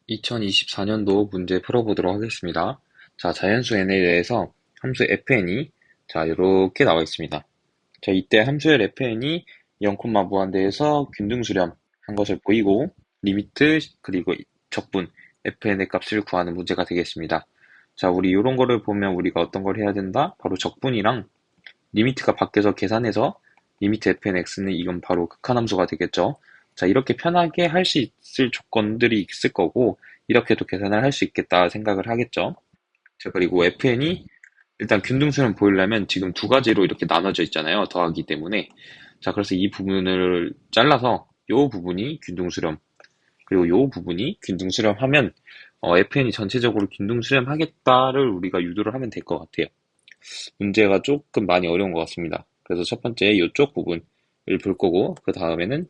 2024년도 문제 풀어보도록 하겠습니다. 자, 자연수 n에 대해서 함수 fn이 자, 이렇게 나와 있습니다. 자, 이때 함수의 fn이 0, 무한대에서 균등수렴 한 것을 보이고 리미트 그리고 적분 fn의 값을 구하는 문제가 되겠습니다. 자, 우리 이런 거를 보면 우리가 어떤 걸 해야 된다? 바로 적분이랑 리미트가 밖에서 계산해서 리미트 fnx는 이건 바로 극한함수가 되겠죠. 자, 이렇게 편하게 할 수 있을 조건들이 있을 거고 이렇게도 계산을 할 수 있겠다 생각을 하겠죠. 자, 그리고 fn이 일단 균등수렴 보이려면 지금 두 가지로 이렇게 나눠져 있잖아요. 더하기 때문에. 자, 그래서 이 부분을 잘라서 요 부분이 균등수렴 그리고 요 부분이 균등수렴하면 fn이 전체적으로 균등수렴하겠다를 우리가 유도를 하면 될 것 같아요. 문제가 조금 많이 어려운 것 같습니다. 그래서 첫 번째 이쪽 부분을 볼 거고 그 다음에는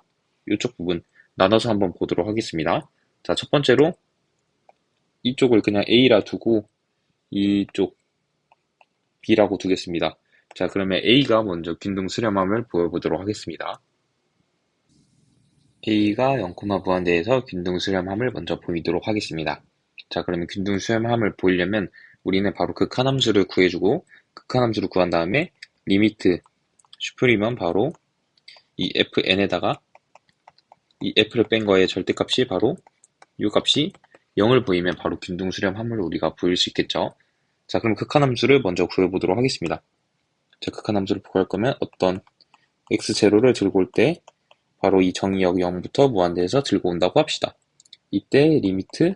이쪽 부분 나눠서 한번 보도록 하겠습니다. 자, 첫 번째로 이쪽을 그냥 A라 두고 이쪽 B라고 두겠습니다. 자, 그러면 A가 먼저 균등 수렴함을 보여보도록 하겠습니다. A가 0, 무한대에서 균등 수렴함을 먼저 보이도록 하겠습니다. 자, 그러면 균등 수렴함을 보이려면 우리는 바로 극한함수를 구해주고 극한함수를 구한 다음에 리미트 슈프림은 바로 이 fn에다가 이 f를 뺀 거의 절대값이 바로 이 값이 0을 보이면 바로 균등수렴함을 우리가 보일 수 있겠죠. 자, 그럼 극한함수를 먼저 구해보도록 하겠습니다. 자, 극한함수를 구할 거면 어떤 x0를 들고 올 때 바로 이 정의역 0부터 무한대에서 들고 온다고 합시다. 이때 리미트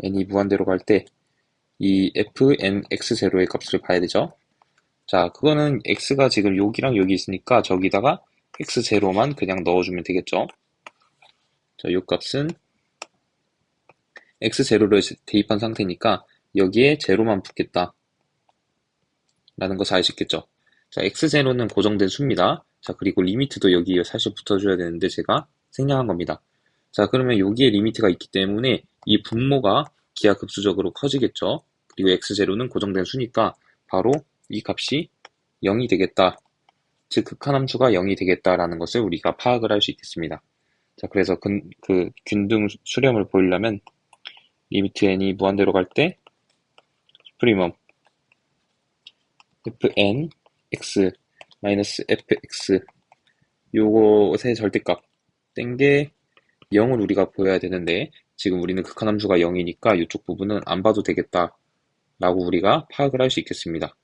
n이 무한대로 갈 때 이 fnx0의 값을 봐야 되죠. 자, 그거는 x가 지금 여기랑 여기 있으니까 저기다가 x0만 그냥 넣어주면 되겠죠. 자, 요 값은 x0를 대입한 상태니까 여기에 제로만 붙겠다 라는 것을 알 수 있겠죠. 자, x0는 고정된 수입니다. 자, 그리고 리미트도 여기에 사실 붙어줘야 되는데 제가 생략한 겁니다. 자, 그러면 여기에 리미트가 있기 때문에 이 분모가 기하급수적으로 커지겠죠. 그리고 x0는 고정된 수니까 바로 이 값이 0이 되겠다. 즉 극한함수가 0이 되겠다라는 것을 우리가 파악을 할 수 있겠습니다. 자, 그래서 그 균등 수렴을 보이려면 리미트 n이 무한대로 갈 때 프리멈 fn x 마이너스 fx 요것의 절대값 뗀 게 0을 우리가 보여야 되는데 지금 우리는 극한함수가 0이니까 이쪽 부분은 안 봐도 되겠다 라고 우리가 파악을 할 수 있겠습니다.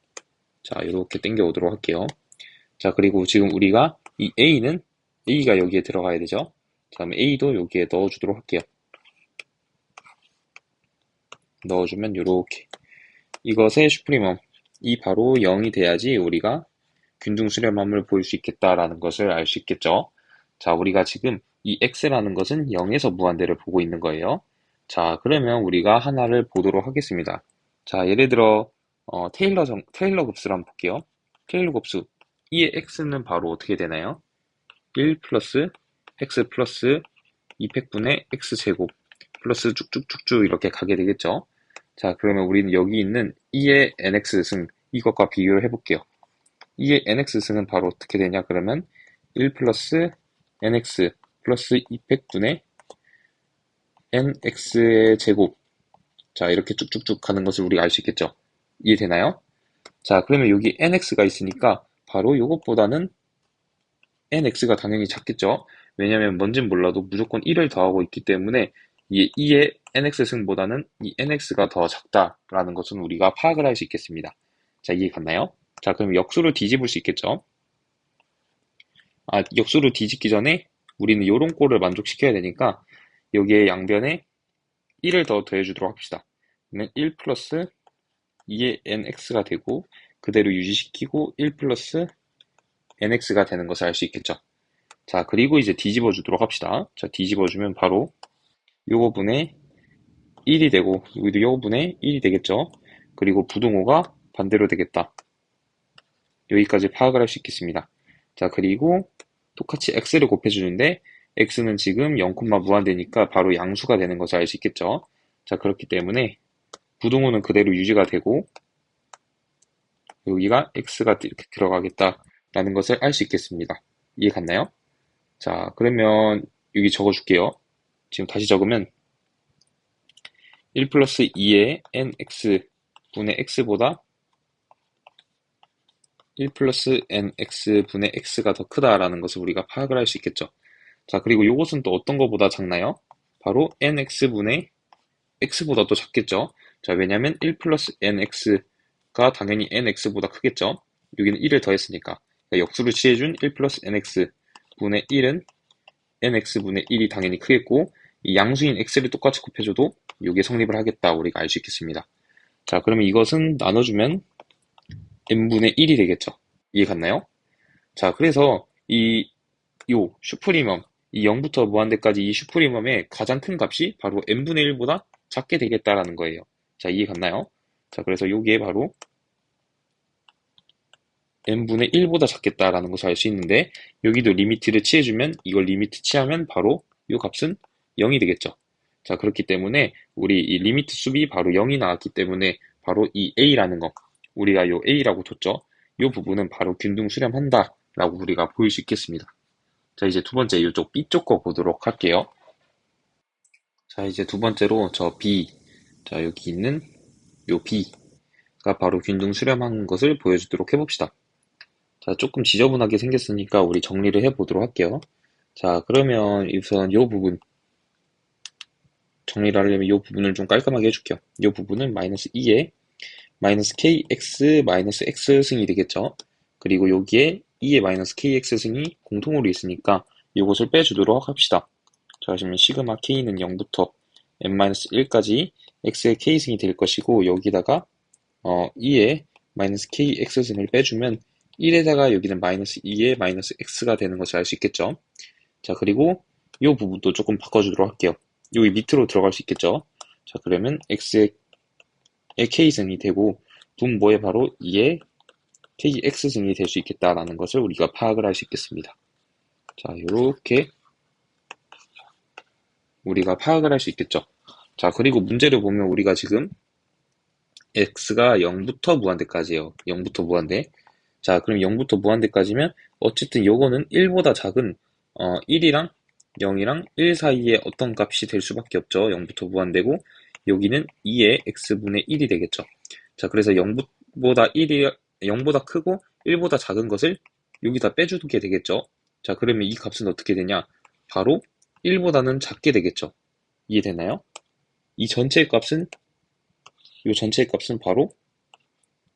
자, 이렇게 땡겨 오도록 할게요. 자, 그리고 지금 우리가 이 A가 여기에 들어가야 되죠. 다음에 A도 여기에 넣어주도록 할게요. 넣어주면 요렇게 이것의 슈프리멈 이 바로 0이 돼야지 우리가 균등 수렴함을 보일 수 있겠다라는 것을 알 수 있겠죠. 자, 우리가 지금 이 x라는 것은 0에서 무한대를 보고 있는 거예요. 자, 그러면 우리가 하나를 보도록 하겠습니다. 자, 예를 들어 테일러 곱수를 한번 볼게요. 테일러 곱수 이의 x는 바로 어떻게 되나요? 1 플러스 x 플러스 2팩분의 x제곱 플러스 쭉쭉쭉쭉 이렇게 가게 되겠죠. 자, 그러면 우리는 여기 있는 2의 nx승 이것과 비교를 해볼게요. 2의 nx승은 바로 어떻게 되냐 그러면 1 플러스 nx 플러스 2팩분의 nx의 제곱 자, 이렇게 쭉쭉쭉 가는 것을 우리가 알 수 있겠죠. 이해되나요? 자, 그러면 여기 nx가 있으니까 바로 이것보다는 nx가 당연히 작겠죠. 왜냐면 뭔진 몰라도 무조건 1을 더하고 있기 때문에 이 2의 nx승보다는 이 nx가 더 작다라는 것은 우리가 파악을 할 수 있겠습니다. 자, 이해 갔나요? 자, 그럼 역수를 뒤집을 수 있겠죠. 역수를 뒤집기 전에 우리는 요런 꼴을 만족시켜야 되니까 여기에 양변에 1을 더 더해주도록 합시다. 그러면 1 플러스 2의 nx가 되고 그대로 유지시키고 1 플러스 nx가 되는 것을 알 수 있겠죠. 자, 그리고 이제 뒤집어 주도록 합시다. 자, 뒤집어 주면 바로 요거분의 1이 되고 여기도 요거분의 1이 되겠죠. 그리고 부등호가 반대로 되겠다. 여기까지 파악을 할 수 있겠습니다. 자, 그리고 똑같이 x를 곱해주는데 x는 지금 0, 무한대니까 바로 양수가 되는 것을 알 수 있겠죠. 자, 그렇기 때문에 부등호는 그대로 유지가 되고 여기가 x가 이렇게 들어가겠다라는 것을 알 수 있겠습니다. 이해 갔나요? 자, 그러면 여기 적어줄게요. 지금 다시 적으면 1 플러스 2의 nx 분의 x보다 1 플러스 nx 분의 x가 더 크다라는 것을 우리가 파악을 할 수 있겠죠. 자, 그리고 이것은 또 어떤 것보다 작나요? 바로 nx분의 x보다 또 작겠죠. 자, 왜냐면 1 플러스 nx가 당연히 nx보다 크겠죠. 여기는 1을 더했으니까. 그러니까 역수를 취해준 1 플러스 nx 분의 1은 nx분의 1이 당연히 크겠고, 이 양수인 x를 똑같이 곱해줘도 이게 성립을 하겠다 우리가 알 수 있겠습니다. 자, 그러면 이것은 나눠주면 n분의 1이 되겠죠. 이해 갔나요? 자, 그래서 요 슈프리멈, 이 0부터 무한대까지 이 슈프리멈의 가장 큰 값이 바로 n분의 1보다 작게 되겠다라는 거예요. 자, 이해 갔나요? 자, 그래서 요게 바로 n분의 1보다 작겠다라는 것을 알 수 있는데, 여기도 리미트를 취해주면, 이걸 리미트 취하면 바로 요 값은 0이 되겠죠. 자, 그렇기 때문에 우리 이 리미트 수비 바로 0이 나왔기 때문에 바로 이 a라는 거, 우리가 요 a라고 뒀죠. 요 부분은 바로 균등 수렴한다 라고 우리가 보일 수 있겠습니다. 자, 이제 두 번째 이쪽 B 쪽 거 보도록 할게요. 자, 이제 두 번째로 저 B, 자, 여기 있는 요 B가 바로 균등 수렴한 것을 보여주도록 해봅시다. 자, 조금 지저분하게 생겼으니까 우리 정리를 해보도록 할게요. 자, 그러면 우선 요 부분 정리를 하려면 요 부분을 좀 깔끔하게 해줄게요. 요 부분은 마이너스 2에 마이너스 kx 마이너스 x승이 되겠죠. 그리고 여기에 2의 마이너스 kx승이 공통으로 있으니까 이것을 빼주도록 합시다. 자, 그러면 시그마 k는 0부터 n-1까지 x의 k승이 될 것이고, 여기다가 2의 마이너스 kx승을 빼주면 1에다가 여기는 마이너스 2의 마이너스 x가 되는 것을 알 수 있겠죠. 자, 그리고 이 부분도 조금 바꿔주도록 할게요. 여기 밑으로 들어갈 수 있겠죠. 자, 그러면 x의 k승이 되고 분모에 바로 2의 kx승이 될 수 있겠다라는 것을 우리가 파악을 할 수 있겠습니다. 자, 이렇게 우리가 파악을 할 수 있겠죠. 자, 그리고 문제를 보면 우리가 지금 x가 0부터 무한대까지예요. 0부터 무한대. 자, 그럼 0부터 무한대까지면 어쨌든 요거는 1보다 작은 1이랑 0이랑 1 사이에 어떤 값이 될 수밖에 없죠. 0부터 무한대고, 여기는 2의 x분의 1이 되겠죠. 자, 그래서 0보다 크고 1보다 작은 것을 여기다 빼주게 되겠죠. 자, 그러면 이 값은 어떻게 되냐? 바로 1보다는 작게 되겠죠. 이해되나요? 이 전체의 값은, 이 전체의 값은 바로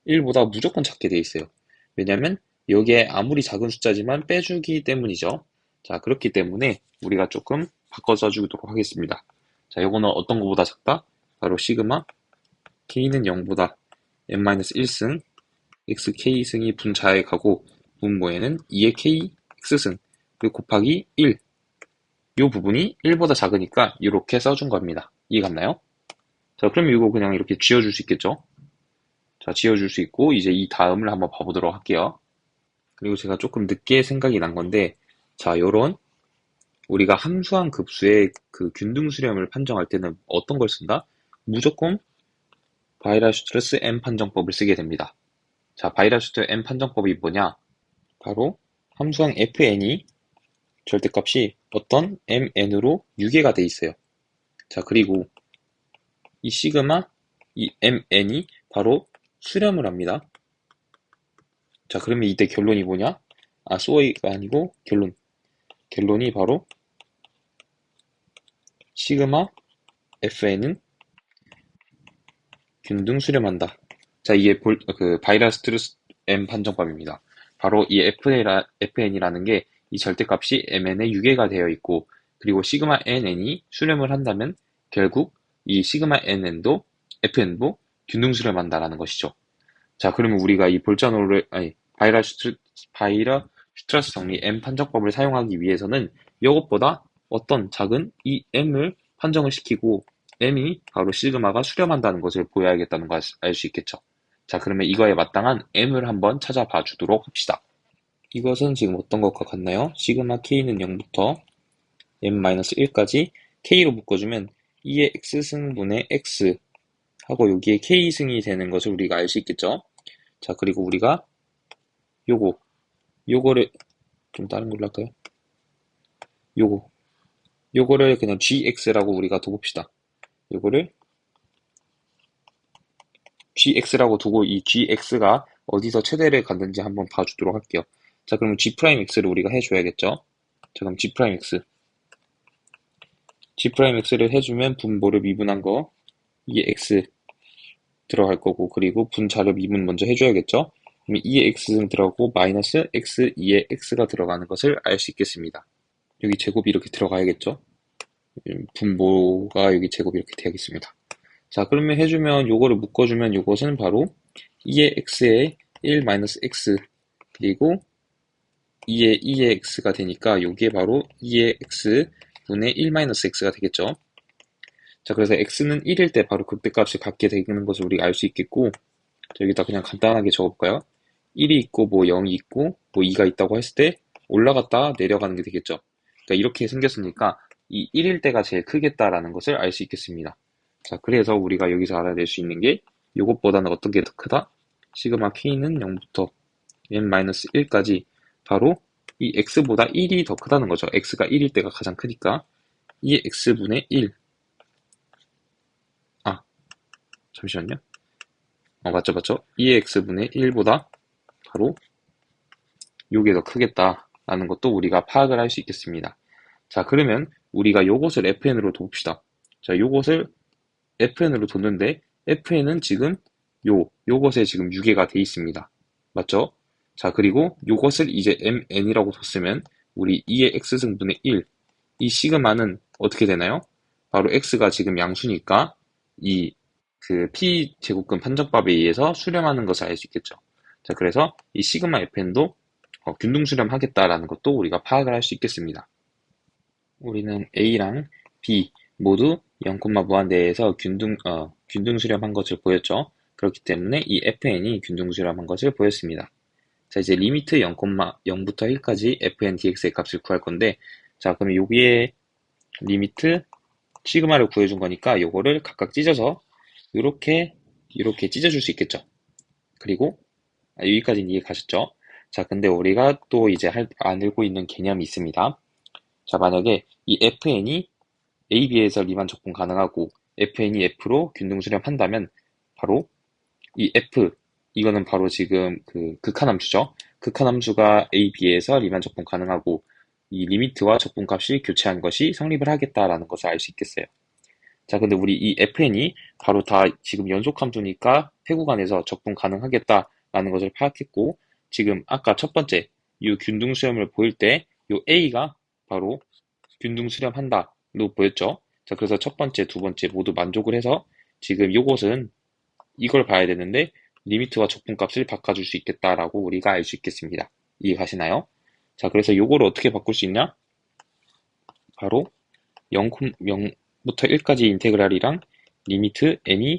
1보다 무조건 작게 돼 있어요. 왜냐면 여기에 아무리 작은 숫자지만 빼주기 때문이죠. 자, 그렇기 때문에 우리가 조금 바꿔 써주도록 하겠습니다. 자, 요거는 어떤 것보다 작다? 바로 시그마 k는 0보다 n-1승 xk승이 분자에 가고 분모에는 2의 kx승 그리고 곱하기 1, 이 부분이 1보다 작으니까 이렇게 써준 겁니다. 이해 갔나요? 자, 그럼 이거 그냥 이렇게 지워줄 수 있겠죠? 자, 지워줄 수 있고, 이제 이 다음을 한번 봐보도록 할게요. 그리고 제가 조금 늦게 생각이 난 건데, 자, 요런 우리가 함수한 급수의 그 균등 수렴을 판정할 때는 어떤 걸 쓴다? 무조건 바이라슈트루스 M 판정법을 쓰게 됩니다. 자, 바이라슈트루스 M 판정법이 뭐냐? 바로 함수항 fn이 절대값이 어떤 mn으로 유계가 돼 있어요. 자, 그리고 이 시그마, 이 mn이 바로 수렴을 합니다. 자, 그러면 이때 결론이 뭐냐? 소이가 아니고 결론이 바로 시그마 fn은 균등 수렴한다. 자, 이게 바이라스트루스 M 판정법입니다. 바로 이 fn이라는 게 이 절대값이 mn에 유계가 되어 있고, 그리고 시그마 nn이 수렴을 한다면 결국 이 시그마 nn도 fn도 균등 수렴한다라는 것이죠. 자, 그러면 우리가 이 바이라슈트라스 정리 M 판정법을 사용하기 위해서는 이것보다 어떤 작은 이 M을 판정을 시키고, M이 바로 시그마가 수렴한다는 것을 보여야겠다는 걸 알 수 있겠죠. 자, 그러면 이거에 마땅한 M을 한번 찾아봐 주도록 합시다. 이것은 지금 어떤 것과 같나요? 시그마 K는 0부터 M-1까지 K로 묶어주면 2의 X승분의 X 하고 여기에 K승이 되는 것을 우리가 알 수 있겠죠. 자, 그리고 우리가 요거를 좀 다른 걸로 할까요? 요거를 그냥 gx라고 우리가 둬봅시다. 요거를 gx라고 두고 이 gx가 어디서 최대를 갖는지 한번 봐주도록 할게요. 자, 그러면 g'x를 우리가 해줘야겠죠? 자, 그럼 g'x를 해주면 분모를 미분한 거, 이에 x 들어갈 거고, 그리고 분자를 미분 먼저 해줘야겠죠? 그럼 2의 x승 들어가고, 마이너스 x, 2의 x가 들어가는 것을 알 수 있겠습니다. 여기 제곱이 이렇게 들어가야겠죠? 분모가 여기 제곱이 이렇게 되겠습니다. 자, 그러면 해주면 요거를 묶어주면 요것은 바로 2의 x에 1 마이너스 x 그리고 2의 x가 되니까 요게 바로 2의 x 분의 1 마이너스 x가 되겠죠. 자, 그래서 x는 1일 때 바로 극대값을 갖게 되는 것을 우리가 알 수 있겠고, 자, 여기다 그냥 간단하게 적어볼까요? 1이 있고 뭐 0이 있고 뭐 2가 있다고 했을 때 올라갔다 내려가는 게 되겠죠. 그러니까 이렇게 생겼으니까 이 1일 때가 제일 크겠다라는 것을 알 수 있겠습니다. 자, 그래서 우리가 여기서 알아낼 수 있는 게 이것보다는 어떤 게 더 크다? 시그마 k는 0부터 n-1까지 바로 이 x보다 1이 더 크다는 거죠. x가 1일 때가 가장 크니까 2의 x분의 1. 아, 잠시만요. 맞죠. 2의 x분의 1보다 바로 요게 더 크겠다라는 것도 우리가 파악을 할 수 있겠습니다. 자, 그러면 우리가 요것을 fn으로 둡시다. 자, 요것을 fn으로 뒀는데 fn은 지금 요것에 지금 유계가 돼 있습니다. 맞죠? 자, 그리고 요것을 이제 mn이라고 뒀으면 우리 2의 x승분의 1, 이 시그마는 어떻게 되나요? 바로 x가 지금 양수니까 이 그 p제곱근 판정법에 의해서 수렴하는 것을 알 수 있겠죠. 자, 그래서 이 시그마 fn도 균등 수렴하겠다라는 것도 우리가 파악을 할 수 있겠습니다. 우리는 A랑 B 모두 0, 무한대에서 균등 수렴한 것을 보였죠. 그렇기 때문에 이 fn이 균등 수렴한 것을 보였습니다. 자, 이제 리미트 0부터 1까지 fn dx의 값을 구할 건데, 자, 그러면 여기에 리미트 시그마를 구해준 거니까 요거를 각각 찢어서 이렇게 찢어줄 수 있겠죠. 그리고 여기까지는 이해 가셨죠? 자, 근데 우리가 또 이제 알고 있는 개념이 있습니다. 자, 만약에 이 fn이 a, b에서 리만 적분 가능하고 fn이 f로 균등 수렴한다면 바로 이 f, 이거는 바로 지금 그 극한함수죠. 극한함수가 a, b에서 리만 적분 가능하고 이 리미트와 적분값이 교체한 것이 성립을 하겠다라는 것을 알 수 있겠어요. 자, 근데 우리 이 fn이 바로 다 지금 연속함수니까 회구간에서 적분 가능하겠다라는 것을 파악했고, 지금 아까 첫 번째 이 균등 수렴을 보일 때 이 a가 바로 균등 수렴한다로 보였죠. 자, 그래서 첫 번째, 두 번째 모두 만족을 해서 지금 요것은 이걸 봐야 되는데 리미트와 적분값을 바꿔줄 수 있겠다라고 우리가 알 수 있겠습니다. 이해 가시나요? 자, 그래서 요거를 어떻게 바꿀 수 있냐? 바로 0부터 1까지 인테그랄이랑 리미트 n이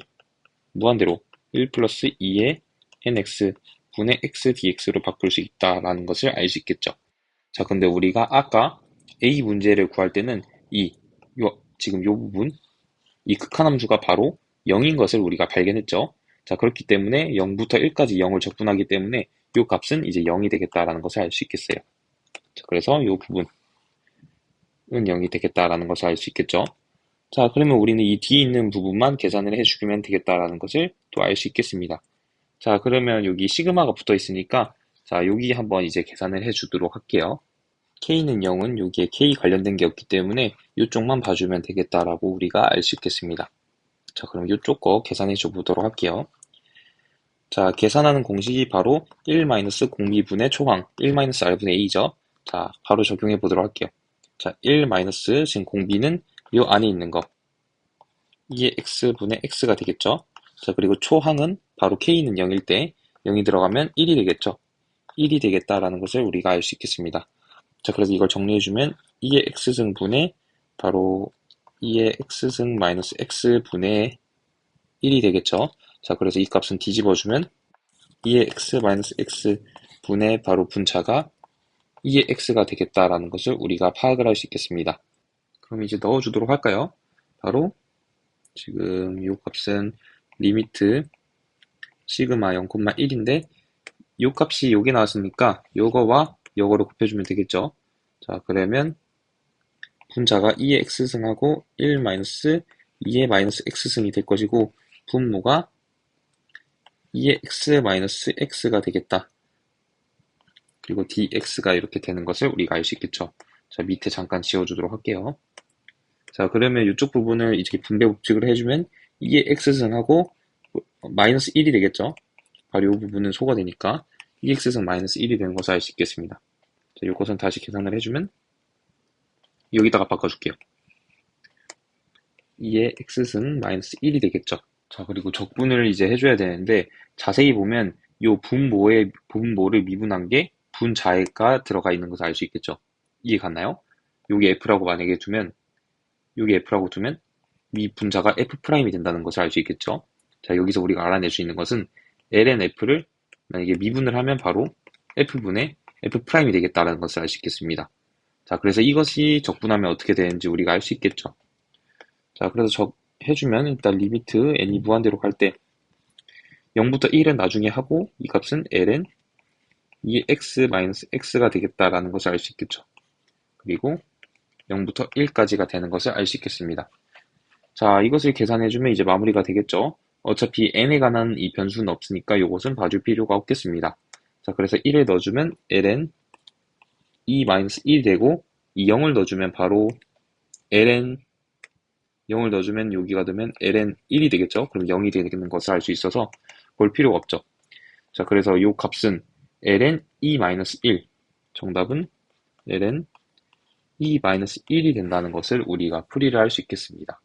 무한대로 1 플러스 2의 nx 분의 x dx로 바꿀 수 있다라는 것을 알 수 있겠죠. 자, 근데 우리가 아까 A 문제를 구할 때는 지금 요 부분, 이 극한함수가 바로 0인 것을 우리가 발견했죠. 자, 그렇기 때문에 0부터 1까지 0을 적분하기 때문에 요 값은 이제 0이 되겠다라는 것을 알 수 있겠어요. 자, 그래서 요 부분은 0이 되겠다라는 것을 알 수 있겠죠. 자, 그러면 우리는 이 뒤에 있는 부분만 계산을 해주면 되겠다라는 것을 또 알 수 있겠습니다. 자, 그러면 여기 시그마가 붙어 있으니까 자, 여기 한번 이제 계산을 해주도록 할게요. K는 0은 여기에 K 관련된 게 없기 때문에 이쪽만 봐주면 되겠다라고 우리가 알 수 있겠습니다. 자, 그럼 이쪽 거 계산해 줘 보도록 할게요. 자, 계산하는 공식이 바로 1-공비분의 초항 1-r분의 a죠. 자, 바로 적용해 보도록 할게요. 자, 1- 지금 공비는 요 안에 있는 거 2의 x분의 x가 되겠죠. 자, 그리고 초항은 바로 k는 0일 때 0이 들어가면 1이 되겠죠. 1이 되겠다라는 것을 우리가 알 수 있겠습니다. 자, 그래서 이걸 정리해주면 2의 x승분의 바로 2의 x승 마이너스 x분의 1이 되겠죠. 자, 그래서 이 값은 뒤집어주면 2의 x 마이너스 x분의 바로 분차가 2의 x가 되겠다라는 것을 우리가 파악을 할 수 있겠습니다. 그럼 이제 넣어주도록 할까요? 바로 지금 이 값은 리미트 시그마 0,1인데 이 값이 여기 나왔으니까 요거와 요거를 곱해주면 되겠죠. 자, 그러면 분자가 2의 x승하고 1 2의 마이너스 x승이 될 것이고 분모가 2의 x-x가 되겠다. 그리고 dx가 이렇게 되는 것을 우리가 알 수 있겠죠. 자, 밑에 잠깐 지워주도록 할게요. 자, 그러면 이쪽 부분을 이렇게 분배 법칙을 해주면 2의 x승하고 마이너스 1이 되겠죠. 바로 이 부분은 소가 되니까 2x승 마이너스 1이 되는 것을 알 수 있겠습니다. 자, 이것은 다시 계산을 해주면 여기다가 바꿔줄게요. 2의 x승 마이너스 1이 되겠죠. 자, 그리고 적분을 이제 해줘야 되는데 자세히 보면 이 분모를 미분한 게 분자가 들어가 있는 것을 알 수 있겠죠. 이해 갔나요? 여기 f라고 만약에 두면 여기 f라고 두면 미 분자가 f'이 된다는 것을 알 수 있겠죠. 자, 여기서 우리가 알아낼 수 있는 것은 ln f를 만약에 미분을 하면 바로 f분의 f'이 되겠다는 것을 알 수 있겠습니다. 자, 그래서 이것이 적분하면 어떻게 되는지 우리가 알 수 있겠죠. 자, 그래서 해주면 일단 리미트 n이 무한대로 갈 때 0부터 1은 나중에 하고 이 값은 ln 2x-x가 되겠다라는 것을 알 수 있겠죠. 그리고 0부터 1까지가 되는 것을 알 수 있겠습니다. 자, 이것을 계산해주면 이제 마무리가 되겠죠. 어차피 n에 관한 이 변수는 없으니까 이것은 봐줄 필요가 없겠습니다. 자, 그래서 1을 넣어주면 ln 2-1이 되고 이 0을 넣어주면 바로 ln 0을 넣어주면 여기가 되면 ln 1이 되겠죠. 그럼 0이 되는 것을 알 수 있어서 볼 필요가 없죠. 자, 그래서 이 값은 ln 2-1 정답은 ln 2-1이 된다는 것을 우리가 풀이를 할 수 있겠습니다.